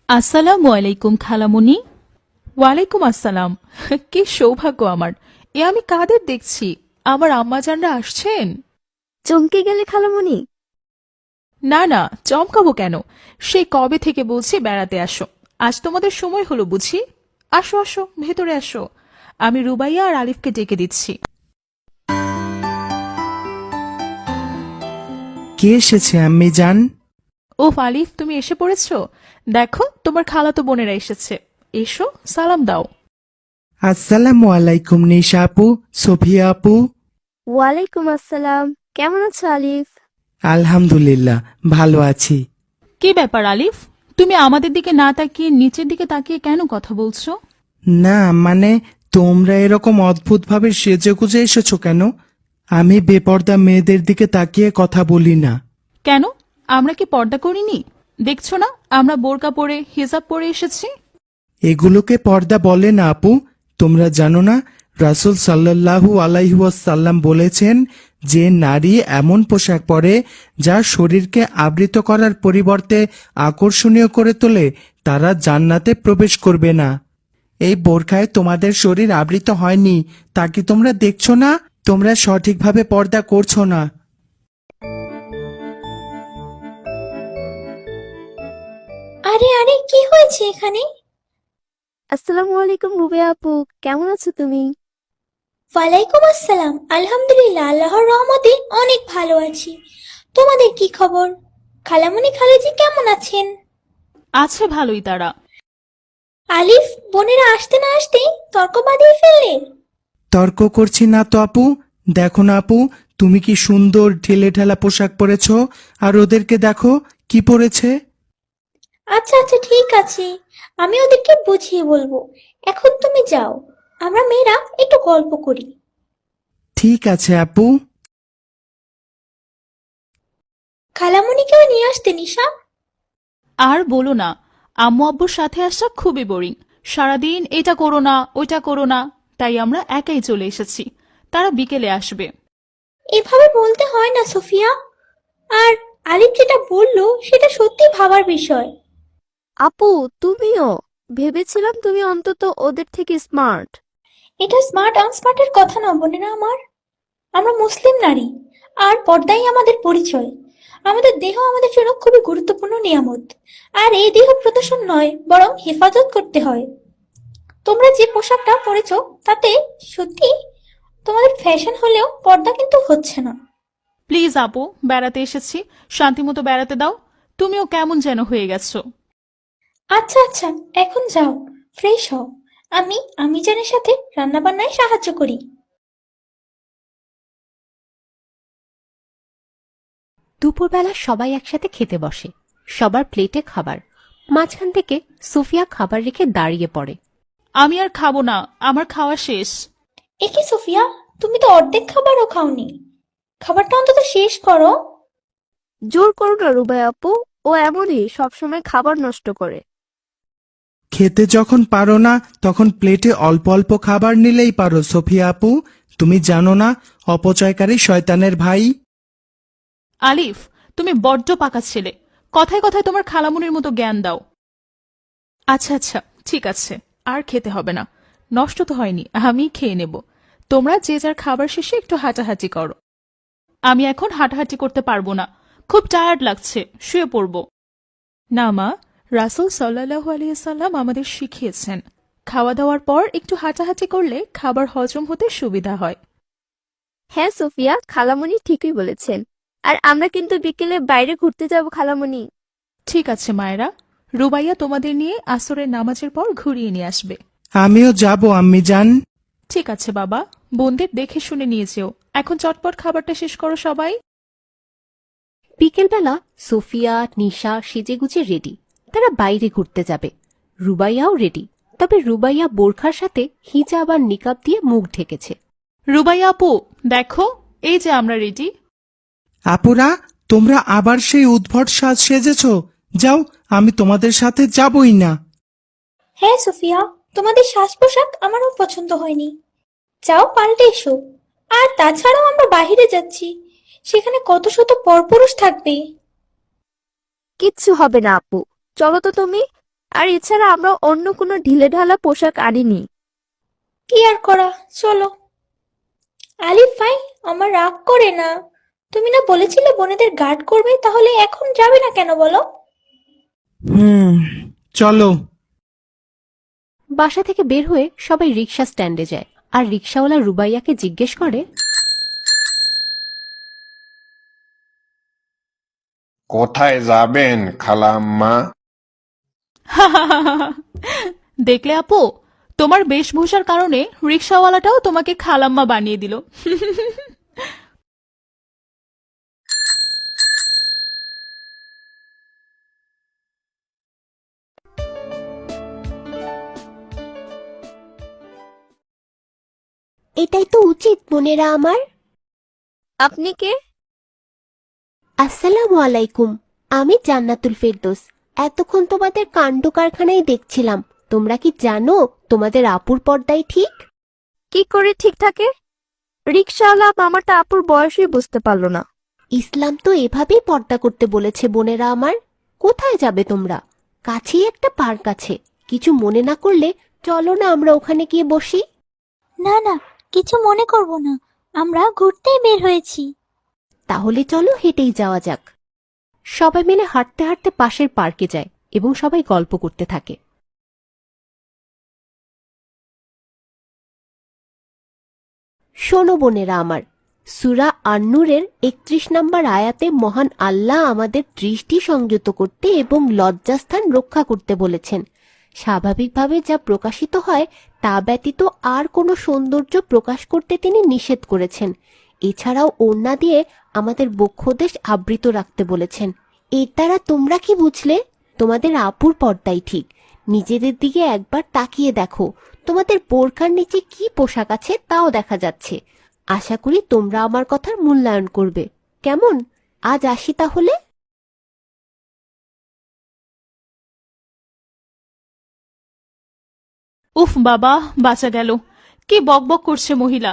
আসসালামু আলাইকুম খালামুনি। ওয়ালাইকুম আসসালাম। কি সৌভাগ্য আমার, এ আমি কাদের দেখছি? আমার আম্মাজানরা আসছেন? চমকে গেলে খালামণি? না না, চমকাবো কেন? সেই কবে থেকে বলছি বেড়াতে আসো, আজ তোমাদের সময় হলো বুঝি। আসো আসো, ভেতরে আসো। আমি রুবাইয়া আর আলিফকে ডেকে দিচ্ছি। কে এসেছে আম্মি জান? ওফ আলিফ, তুমি এসে পড়েছো? দেখো তোমার খালাতো বোনেরা এসেছে। এসো, সালাম দাও। আসসালামু আলাইকুম নিশা আপু, সোফিয়া আপু। ওয়ালাইকুম আসসালাম। কেমন আছো আলিফ? আলহামদুলিল্লাহ, ভালো আছি। কি ব্যাপার আলিফ, তুমি আমাদের দিকে না তাকিয়ে নিচের দিকে তাকিয়ে কেন কথা বলছো? না মানে, তোমরা এরকম অদ্ভুতভাবে সেজেগুজে এসেছো কেন? আমি বেপর্দা মেয়েদের দিকে তাকিয়ে কথা বলি না। কেন, আমরা কি পর্দা করিনি? দেখছো না আমরা বোরকা পরে হিজাব পরে এসেছি। এগুলোকে পর্দা বলে না আপু। তোমরা জানো না, রাসূল সাল্লাল্লাহু আলাইহি ওয়াসাল্লাম বলেছেন যে নারী এমন পোশাক পরে যা শরীরকে আবৃত করার পরিবর্তে আকর্ষণীয় করে তোলে, তারা জান্নাতে প্রবেশ করবে না। এই বোরখায় তোমাদের শরীর আবৃত হয়নি, তা কি তোমরা দেখছো না? তোমরা সঠিকভাবে পর্দা করছো না। আরে আরে, কি হয়েছে এখানে? আসসালামু আলাইকুম রুবেয়া আপু, কেমন আছো তুমি? ওয়ালাইকুম আসসালাম। আলহামদুলিল্লাহ, আল্লাহর রহমতে অনেক ভালো আছি। তোমাদের কি খবর? খালামণি খালাজি কেমন আছেন? আছে ভালোই তারা। আলিফ, বোনেরা আসতে না আসতেই তর্ক বাঁধিয়ে ফেললেন। তর্ক করছি না তো আপু। দেখো না আপু, তুমি কি সুন্দর ঢিলে ঢালা পোশাক পরেছ, আর ওদেরকে দেখো কি পরেছে। আচ্ছা আচ্ছা, ঠিক আছে, আমি ওদেরকে বুঝিয়ে বলবো। এখন তুমি যাও, আমরা মেয়েরা একটু গল্প করি। ঠিক আছে আপু। খালামণিকেও নিয়ে আসতে নিশা। আর বলো না, আম্মু আব্বুর সাথে আসা খুবই বোরিং। সারাদিন এটা করো না ওইটা করো না, তাই আমরা একাই চলে এসেছি। তারা বিকেলে আসবে। এভাবে বলতে হয় না সোফিয়া। আর আলিফ যেটা বললো সেটা সত্যি ভাবার বিষয়। আপু, তুমিও? ভেবেছিলাম তুমি অন্তত ওদের থেকে স্মার্ট। এটা স্মার্ট আনস্মার্টের কথা না বোনেরা আমার। আমরা মুসলিম নারী, আর পর্দাই আমাদের পরিচয়। আমাদের দেহ আমাদের জন্য খুবই গুরুত্বপূর্ণ নিয়ামত। আর এই দেহ প্রদর্শন নয়, বরং হেফাজত করতে হয়। তোমরা যে পোশাকটা পরেছো তাতে সত্যি তোমাদের ফ্যাশন হলেও পর্দা কিন্তু হচ্ছে না। প্লিজ আপু, বেড়াতে এসেছি, শান্তিমতো বেড়াতে দাও। তুমিও কেমন যেন হয়ে গেছো। আচ্ছা আচ্ছা, এখন যাও, ফ্রেশ হও। আমি জানের সাথে রান্না বান্নায় সাহায্য করি। দুপুরবেলা সবাই একসাথে খেতে বসে। সবার প্লেটে খাবার। মাঝখান থেকে সুফিয়া খাবার রেখে দাঁড়িয়ে পড়ে। আমি আর খাবো না, আমার খাওয়া শেষ। এ কি সোফিয়া, তুমি তো অর্ধেক খাবারও খাওনি। খাবারটা অন্তত শেষ করো। জোর করো না রুবেয়া আপু, ও এমনই, সবসময় খাবার নষ্ট করে। খেতে যখন পারো না, তখন প্লেটে অল্প অল্প খাবার নিলেই পারো সোফিয়া আপু। তুমি জানো না, অপচয়কারী শয়তানের ভাই। আলিফ, তুমি বড্ড পাকা ছেলে। কথায় কথায় তোমার খালামুনির মতো জ্ঞান দাও। আচ্ছা আচ্ছা, ঠিক আছে, আর খেতে হবে না। নষ্ট তো হয়নি, আমি খেয়ে নেব। তোমরা যে যার খাবার শেষে একটু হাঁটাহাঁটি করো। আমি এখন হাঁটাহাঁটি করতে পারবো না, খুব টায়ার্ড লাগছে, শুয়ে পড়ব। না মা, রাসূল সাল্লাল্লাহু আলাইহি সাল্লাম আমাদের শিখিয়েছেন খাওয়া দাওয়ার পর একটু হাঁটাহাঁটি করলে খাবার হজম হতে সুবিধা হয়। হ্যাঁ সোফিয়া, খালামণি ঠিকই বলেছেন। আর আমরা কিন্তু বিকেলে বাইরে ঘুরতে যাব খালামণি। ঠিক আছে মায়েরা, রুবাইয়া তোমাদের নিয়ে আসরের নামাজের পর ঘুরিয়ে নিয়ে আসবে। আমিও যাব আম্মি জান। ঠিক আছে বাবা, বোনদের দেখে শুনে নিয়ে যেও। এখন চটপট খাবারটা শেষ করো সবাই। বিকেলবেলা সোফিয়া নিশা সেজেগুজে রেডি। তারা বাইরে ঘুরতে যাবে। রুবাইয়াও রেডি, তবে রুবাইয়া বোরখার সাথে হিজাব আর নিকাব দিয়ে মুখ ঢেকেছে। রুবাইয়া আপু, দেখো, এই যে আমরা রেডি। আপুরা, তোমরা আবার সেই উদ্ভট সাজ সেজেছ। যাও, আমি তোমাদের সাথে যাবই না। হ্যাঁ সোফিয়া, তোমাদের সাজ পোশাক আমারও পছন্দ হয়নি। যাও, পাল্টে এসো। আর তাছাড়াও আমরা বাহিরে যাচ্ছি, সেখানে কত শত পরপুরুষ থাকবে। কিচ্ছু হবে না আপু, চলো তো তুমি। আর এছাড়া আমরা অন্য কোনো ঢিলেঢালা পোশাক আনিনি। কি আর করা, চলো। আলিফ ভাই, আমার রাগ করে না। তুমি না বলেছিলে বোনেদের গার্ড করবে, তাহলে এখন যাবে না কেন বলো? চলো। বাসা থেকে বের হয়ে সবাই রিক্সা স্ট্যান্ডে যায়, আর রিক্সাওয়ালা রুবাইয়াকে জিজ্ঞেস করে, কোথায় যাবেন খালাম্মা? দেখলে আপু, তোমার বেশভূষার কারণে রিক্সাওয়ালাটাও তোমাকে খালাম্মা বানিয়ে দিল। এটাই তো উচিত বোনেরা আমার। আপনি কে? আসসালামু আলাইকুম, আমি জান্নাতুল ফেরদৌস। এতক্ষণ তোমাদের কাণ্ড কারখানায় দেখছিলাম। তোমরা কি জানো তোমাদের আপুর পর্দায় ঠিক? কি করে ঠিক থাকে? রিক্সাওয়ালা মামাটা আপুর বয়সই বুঝতে পারলো না। ইসলাম তো এভাবেই পর্দা করতে বলেছে বোনেরা আমার। কোথায় যাবে তোমরা? কাছেই একটা পার্ক আছে, কিছু মনে না করলে চলো না আমরা ওখানে গিয়ে বসি। না না, কিছু মনে করব না, আমরা ঘুরতেই বের হয়েছি। তাহলে চলো হেঁটেই যাওয়া যাক। সবাই মিলে হাঁটতে হাঁটতে পাশের পার্কে যায় এবং সবাই গল্প করতে থাকে। শোনো বোনেরা আমার, সূরা আন-নূরের ৩১ নম্বর আয়াতে মহান আল্লাহ আমাদের দৃষ্টি সংযত করতে এবং লজ্জাস্থান রক্ষা করতে বলেছেন। স্বাভাবিকভাবে যা প্রকাশিত হয় তা ব্যতীত আর কোনো সৌন্দর্য প্রকাশ করতে তিনি নিষেধ করেছেন। এছাড়াও ওড়না দিয়ে আমাদের বক্ষদেশ আবৃত রাখতে বলেছেন। এর দ্বারা তোমরা কি বুঝলে? তোমাদের আপুর পর্দাই ঠিক। নিজেদের দিকে একবার তাকিয়ে দেখো, তোমাদের বোরখার নিচে কি পোশাক আছে তাও দেখা যাচ্ছে। আশা করি তোমরা আমার কথার মূল্যায়ন করবে। কেমন? আজ আসি তাহলে। উফ বাবা, বাঁচা গেল। কি বকবক করছে মহিলা।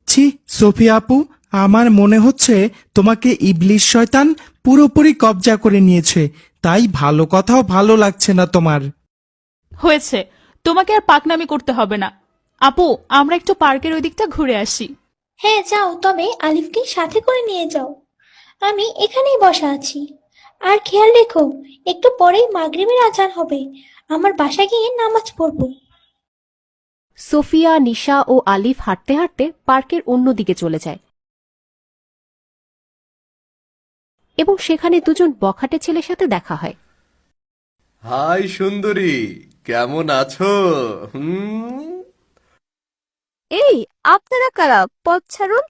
ছি সোফিয়া আপু, আমার মনে হচ্ছে তোমাকে ইবলিশ শয়তান পুরোপুরি কবজা করে নিয়েছে, তাই ভালো কথাও ভালো লাগছে না তোমার। হয়েছে, তোমাকে আর পাকনামি করতে হবে না। আপু, আমরা একটু পার্কের ওই দিকটা ঘুরে আসি। হ্যাঁ যাও, তবে আলিফকে সাথে করে নিয়ে যাও। আমি এখানেই বসা আছি। আর খেয়াল রেখো, একটু পরেই মাগরিবের আজান হবে। আমার বাসায় গিয়ে নামাজ পড়বো। সোফিয়া, নিশা ও আলিফ হাঁটতে হাঁটতে পার্কের অন্যদিকে চলে যায় এবং সেখানে দুজন বখাটে ছেলের সাথে দেখা হয়। হাই সুন্দরী, কেমন আছো? এই, আপনারা কারা? পথ ছাড়ুন।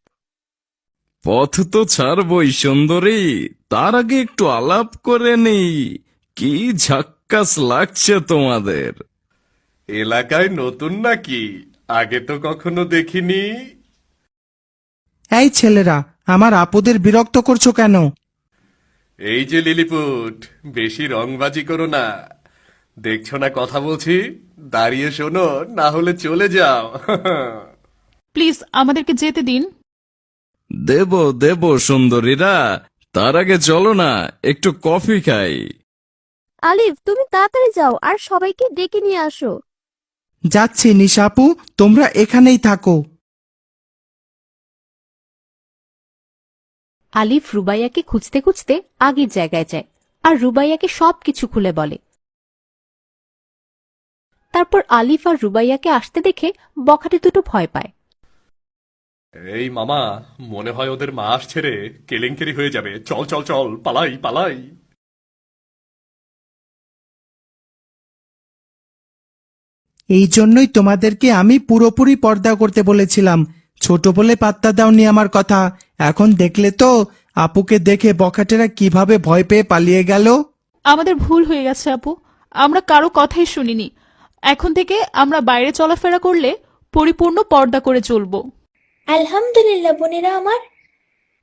পথ তো ছাড়বই সুন্দরী, তার আগে একটু আলাপ করে নেই। কি ঝাক্কাস লাগছে তোমাদের। এলাকায় নতুন নাকি? আগে তো কখনো দেখিনি। এই ছেলেরা, আমার আপুদের বিরক্ত করছো কেন? এই যে লিলিপুট, বেশি রংবাজি করো না। দেখছো না কথা বলছি? দাঁড়িয়ে শোনো, না হলে চলে যাও। প্লিজ আমাদেরকে যেতে দিন। দেব দেব সুন্দরীরা, তার আগে চলো না একটু কফি খাই। আলিফ, তুমি তাড়াতাড়ি যাও আর সবাইকে ডেকে নিয়ে আসো। যাচ্ছি নিশা আপু, তোমরা এখানেই থাকো। আলিফ রুবাইয়াকে খুঁজতে খুঁজতে আগের জায়গায় যায় আর রুবাইয়াকে সবকিছু খুলে বলে। তারপর আলিফ আর রুবাইয়াকে আসতে দেখে বখাটে দুটো ভয় পায়। এই মামা, মনে হয় ওদের মা আসছে রে, কেলেঙ্কারি হয়ে যাবে। চল চল চল, পালাই পালাই। এই জন্যই তোমাদেরকে আমি পুরোপুরি পর্দা করতে বলেছিলাম। ছোট বলে পাত্তা দাওনি আমার কথা। এখন দেখলে তো আপুকে দেখে বখাটেরা কিভাবে ভয় পেয়ে পালিয়ে গেল। আমাদের ভুল হয়ে গেছে আপু, আমরা কারো কথাই শুনিনি। এখন থেকে আমরা বাইরে চলাফেরা করলে পরিপূর্ণ পর্দা করে চলবো। আলহামদুলিল্লাহ বোনেরা আমার,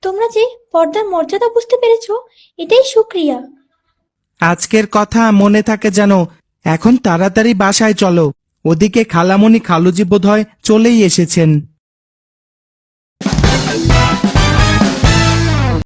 তোমরা যে পর্দার মর্যাদা বুঝতে পেরেছো, এটাই শুক্রিয়া। আজকের কথা মনে থাকে যেন। এখন তাড়াতাড়ি বাসায় চলো, ওদিকে খালামণি খালুজি বোধহয় চলেই এসেছেন।